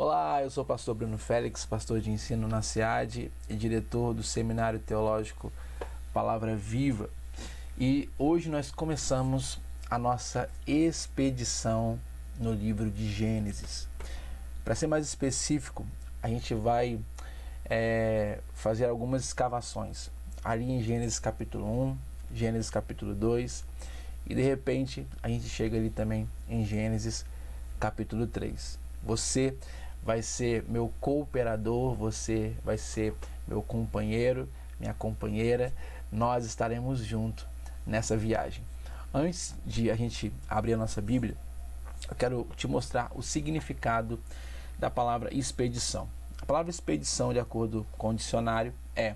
Olá, eu sou o pastor Bruno Félix, pastor de ensino na SEAD e diretor do Seminário Teológico Palavra Viva. E hoje nós começamos a nossa expedição no livro de Gênesis. Para ser mais específico, a gente vai fazer algumas escavações ali em Gênesis capítulo 1, Gênesis capítulo 2 e de repente a gente chega ali também em Gênesis capítulo 3. Você vai ser meu cooperador, você vai ser meu companheiro, minha companheira. Nós estaremos juntos nessa viagem. Antes de a gente abrir a nossa Bíblia, eu quero te mostrar o significado da palavra expedição. A palavra expedição, de acordo com o dicionário, é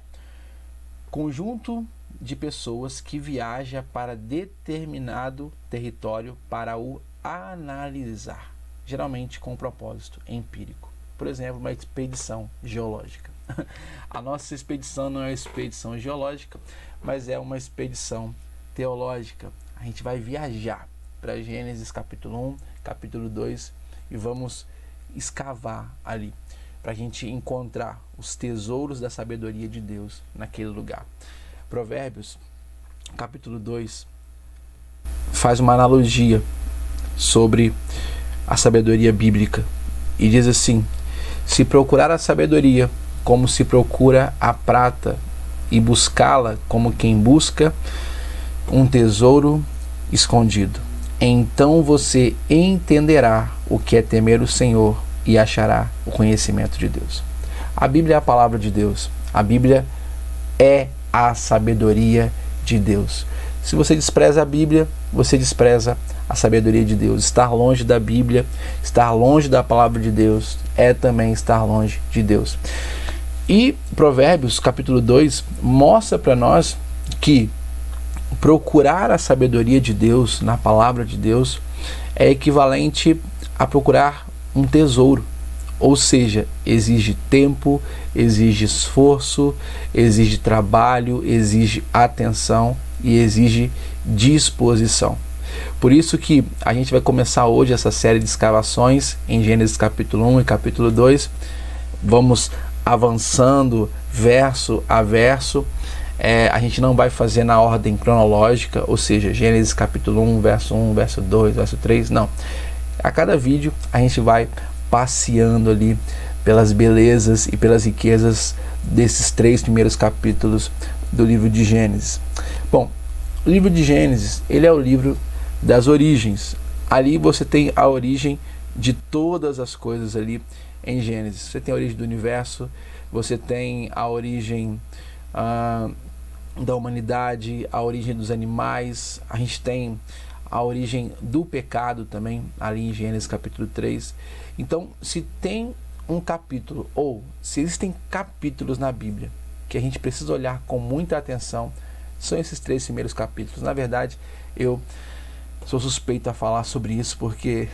conjunto de pessoas que viaja para determinado território para o analisar, geralmente com um propósito empírico. Por exemplo, uma expedição geológica. A nossa expedição não é uma expedição geológica, mas é uma expedição teológica. A gente vai viajar para Gênesis capítulo 1, capítulo 2 e vamos escavar ali para a gente encontrar os tesouros da sabedoria de Deus naquele lugar. Provérbios capítulo 2 faz uma analogia sobre a sabedoria bíblica e diz assim: se procurar a sabedoria como se procura a prata e buscá-la como quem busca um tesouro escondido, então você entenderá o que é temer o Senhor e achará o conhecimento de Deus. A Bíblia é a palavra de Deus. A Bíblia é a sabedoria de Deus. Se você despreza a Bíblia, você despreza a sabedoria de Deus. Estar longe da Bíblia, estar longe da palavra de Deus, é também estar longe de Deus. E Provérbios capítulo 2 mostra para nós que procurar a sabedoria de Deus na palavra de Deus é equivalente a procurar um tesouro. Ou seja, exige tempo, exige esforço, exige trabalho, exige atenção e exige disposição. Por isso que a gente vai começar hoje essa série de escavações em Gênesis capítulo 1 e capítulo 2. Vamos avançando verso a verso. A gente não vai fazer na ordem cronológica, ou seja, Gênesis capítulo 1, verso 2, verso 3, não. A cada vídeo a gente vai passeando ali pelas belezas e pelas riquezas desses 3 primeiros capítulos do livro de Gênesis. Bom, o livro de Gênesis, ele é o livro das origens. Ali você tem a origem de todas as coisas ali em Gênesis. Você tem a origem do universo, você tem a origem da humanidade, a origem dos animais, a gente tem a origem do pecado também, ali em Gênesis capítulo 3. Então, se tem um capítulo, ou se existem capítulos na Bíblia que a gente precisa olhar com muita atenção, são esses 3 primeiros capítulos. Na verdade, eu sou suspeito a falar sobre isso porque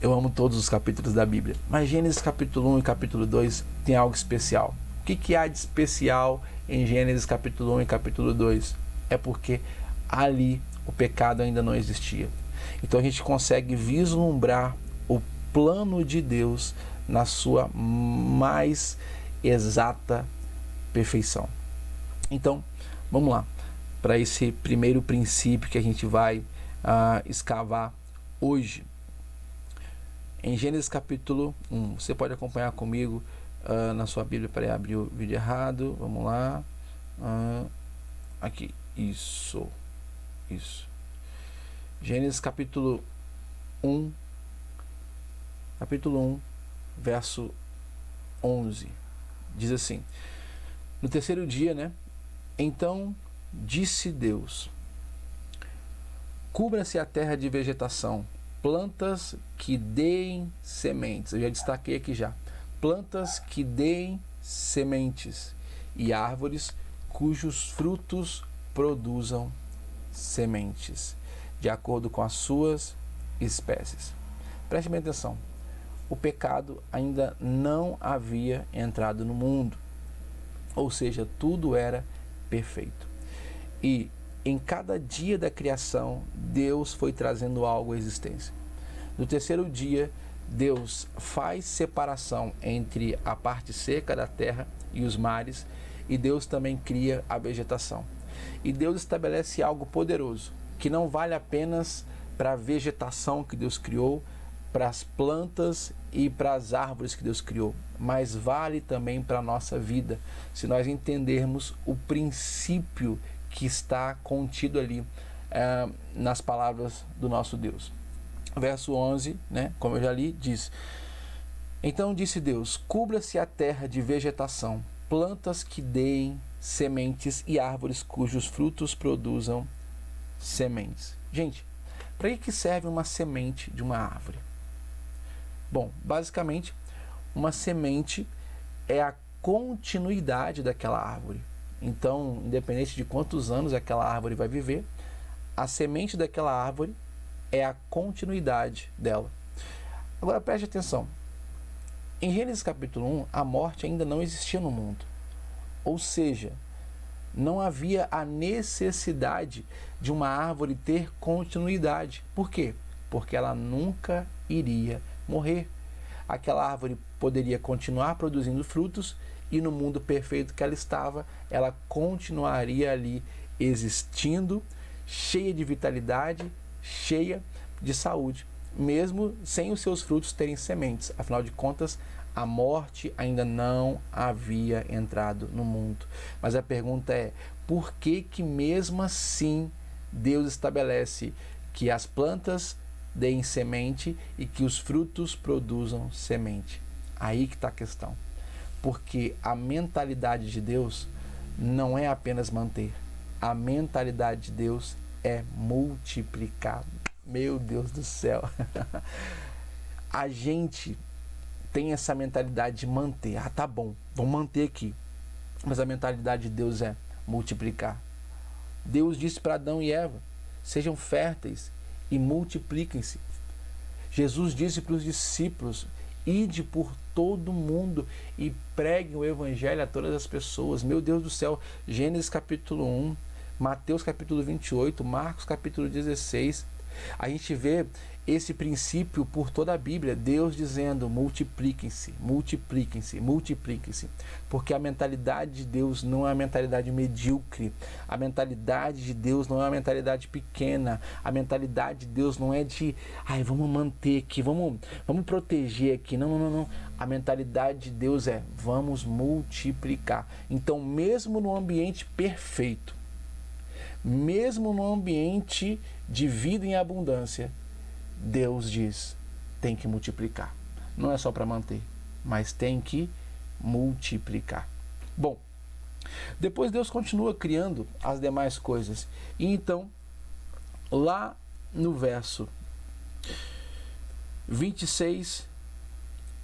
eu amo todos os capítulos da Bíblia. Mas Gênesis capítulo 1 e capítulo 2 tem algo especial. O que há de especial em Gênesis capítulo 1 e capítulo 2? É porque ali o pecado ainda não existia. Então a gente consegue vislumbrar o plano de Deus na sua mais exata perfeição. Então, vamos lá para esse primeiro princípio que a gente vai escavar hoje. Em Gênesis capítulo 1, você pode acompanhar comigo na sua Bíblia. Para abrir o vídeo errado, vamos lá. Aqui, isso. Gênesis capítulo 1, verso 11, diz assim: no terceiro dia, então disse Deus: cubra-se a terra de vegetação, plantas que deem sementes. Eu já destaquei aqui já. Plantas que deem sementes e árvores cujos frutos produzam sementes, de acordo com as suas espécies. Preste bem atenção. O pecado ainda não havia entrado no mundo. Ou seja, tudo era perfeito. E em cada dia da criação, Deus foi trazendo algo à existência. No terceiro dia, Deus faz separação entre a parte seca da terra e os mares, e Deus também cria a vegetação. E Deus estabelece algo poderoso, que não vale apenas para a vegetação que Deus criou, para as plantas e para as árvores que Deus criou, mas vale também para a nossa vida, se nós entendermos o princípio que está contido ali nas palavras do nosso Deus. Verso 11, como eu já li, diz: Então disse Deus, cubra-se a terra de vegetação, plantas que deem sementes e árvores cujos frutos produzam sementes. Gente, para que serve uma semente de uma árvore? Bom, basicamente, uma semente é a continuidade daquela árvore. Então, independente de quantos anos aquela árvore vai viver, a semente daquela árvore é a continuidade dela. Agora preste atenção. Em Gênesis capítulo 1, a morte ainda não existia no mundo. Ou seja, não havia a necessidade de uma árvore ter continuidade. Por quê? Porque ela nunca iria morrer. Aquela árvore poderia continuar produzindo frutos e no mundo perfeito que ela estava, ela continuaria ali existindo, cheia de vitalidade, cheia de saúde, mesmo sem os seus frutos terem sementes. Afinal de contas, a morte ainda não havia entrado no mundo. Mas a pergunta é, por que mesmo assim Deus estabelece que as plantas deem semente e que os frutos produzam semente? Aí que está a questão. Porque a mentalidade de Deus não é apenas manter. A mentalidade de Deus é multiplicar. Meu Deus do céu. A gente tem essa mentalidade de manter. Ah, tá bom, vamos manter aqui. Mas a mentalidade de Deus é multiplicar. Deus disse para Adão e Eva, sejam férteis e multipliquem-se. Jesus disse para os discípulos, ide por todo mundo e preguem o evangelho a todas as pessoas. Meu Deus do céu, Gênesis capítulo 1, Mateus capítulo 28, Marcos capítulo 16, a gente vê esse princípio por toda a Bíblia, Deus dizendo multipliquem-se, multipliquem-se, multipliquem-se, porque a mentalidade de Deus não é uma mentalidade medíocre, a mentalidade de Deus não é uma mentalidade pequena, a mentalidade de Deus não é de, vamos manter aqui, vamos proteger aqui, não, a mentalidade de Deus é, vamos multiplicar. Então, mesmo no ambiente perfeito, mesmo no ambiente de vida em abundância, Deus diz, tem que multiplicar. Não é só para manter, mas tem que multiplicar. Bom, depois Deus continua criando as demais coisas. E então, lá no verso 26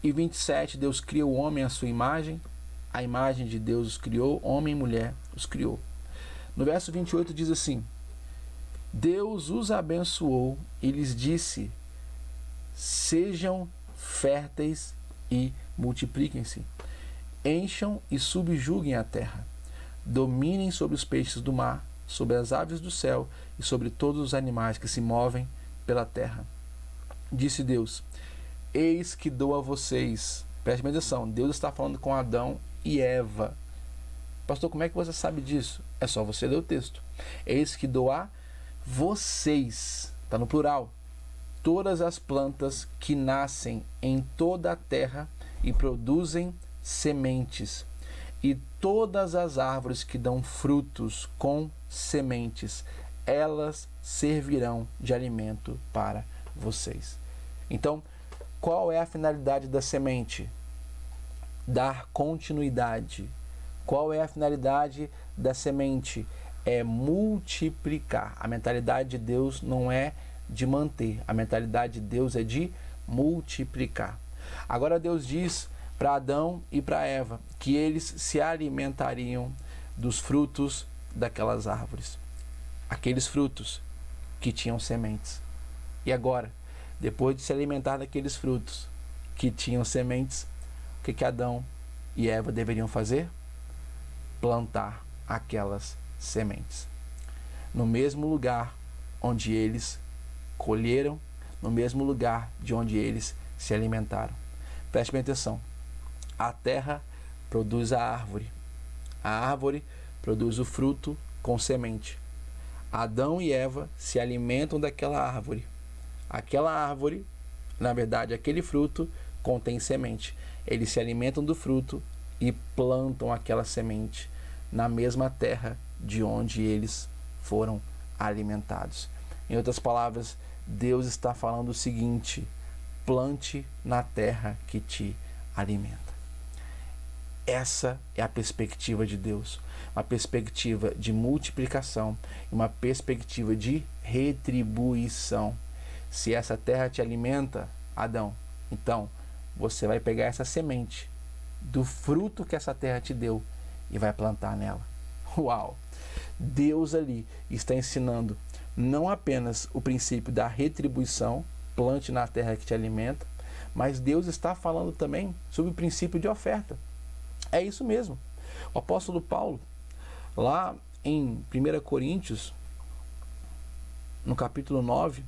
e 27, Deus cria o homem à sua imagem. A imagem de Deus os criou, homem e mulher os criou. No verso 28 diz assim, Deus os abençoou e lhes disse, sejam férteis e multipliquem-se, encham e subjuguem a terra, dominem sobre os peixes do mar, sobre as aves do céu e sobre todos os animais que se movem pela terra. Disse Deus, eis que dou a vocês, preste atenção, Deus está falando com Adão e Eva. Pastor, como é que você sabe disso? É só você ler o texto. Eis que dou a vocês, está no plural, todas as plantas que nascem em toda a terra e produzem sementes, e todas as árvores que dão frutos com sementes, elas servirão de alimento para vocês. Então, qual é a finalidade da semente? Dar continuidade. Qual é a finalidade da semente? É multiplicar. A mentalidade de Deus não é de manter. A mentalidade de Deus é de multiplicar. Agora Deus diz para Adão e para Eva que eles se alimentariam dos frutos daquelas árvores. Aqueles frutos que tinham sementes. E agora, depois de se alimentar daqueles frutos que tinham sementes, o que Adão e Eva deveriam fazer? Plantar aquelas sementes. No mesmo lugar onde eles colheram, no mesmo lugar de onde eles se alimentaram. Preste bem atenção. A terra produz a árvore produz o fruto com semente. Adão e Eva se alimentam daquela árvore. Aquela árvore, na verdade, aquele fruto contém semente. Eles se alimentam do fruto e plantam aquela semente na mesma terra de onde eles foram alimentados. Em outras palavras, Deus está falando o seguinte: plante na terra que te alimenta. Essa é a perspectiva de Deus, uma perspectiva de multiplicação, uma perspectiva de retribuição. Se essa terra te alimenta, Adão, então você vai pegar essa semente do fruto que essa terra te deu e vai plantar nela. Uau! Deus ali está ensinando não apenas o princípio da retribuição, plante na terra que te alimenta, mas Deus está falando também sobre o princípio de oferta. É isso mesmo. O apóstolo Paulo, lá em 1 Coríntios, no capítulo 9,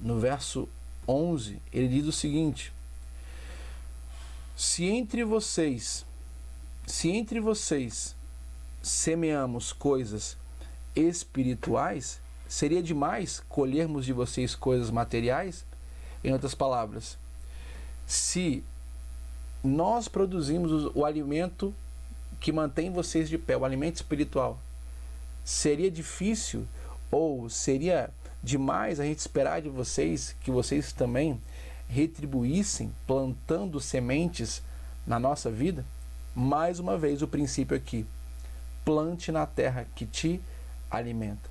no verso 11, ele diz o seguinte: se entre vocês semeamos coisas espirituais, seria demais colhermos de vocês coisas materiais? Em outras palavras, se nós produzimos o alimento que mantém vocês de pé, o alimento espiritual, seria difícil ou seria demais a gente esperar de vocês que vocês também retribuíssem plantando sementes na nossa vida? Mais uma vez o princípio aqui: plante na terra que te alimenta.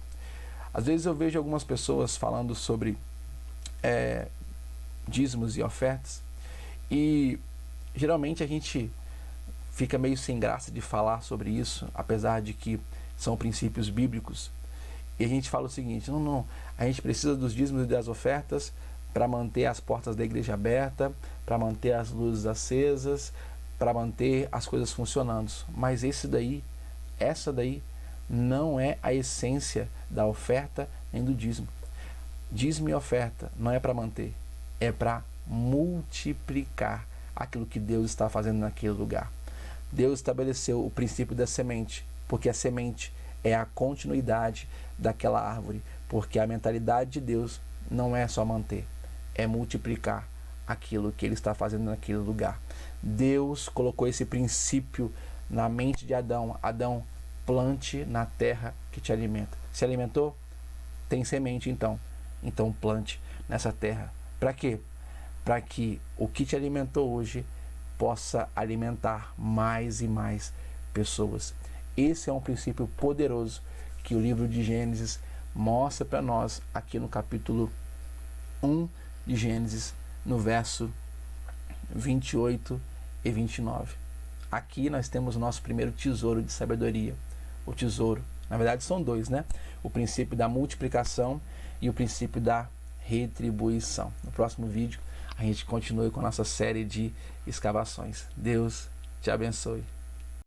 Às vezes eu vejo algumas pessoas falando sobre dízimos e ofertas, e geralmente a gente fica meio sem graça de falar sobre isso, apesar de que são princípios bíblicos. E a gente fala o seguinte: não, a gente precisa dos dízimos e das ofertas para manter as portas da igreja abertas, para manter as luzes acesas, para manter as coisas funcionando. Mas essa daí não é a essência da oferta nem do dízimo. Dízimo e oferta não é para manter, é para multiplicar aquilo que Deus está fazendo naquele lugar. Deus estabeleceu o princípio da semente, porque a semente é a continuidade daquela árvore, porque a mentalidade de Deus não é só manter, é multiplicar aquilo que Ele está fazendo naquele lugar. Deus colocou esse princípio na mente de Adão: Adão, plante na terra que te alimenta. Se alimentou? Tem semente então plante nessa terra. Para quê? Para que o que te alimentou hoje possa alimentar mais e mais pessoas. Esse é um princípio poderoso que o livro de Gênesis mostra para nós aqui no capítulo 1 de Gênesis, no verso 28 e 29. Aqui nós temos o nosso primeiro tesouro de sabedoria. O tesouro, na verdade são dois, né? O princípio da multiplicação e o princípio da retribuição. No próximo vídeo a gente continua com a nossa série de escavações. Deus te abençoe.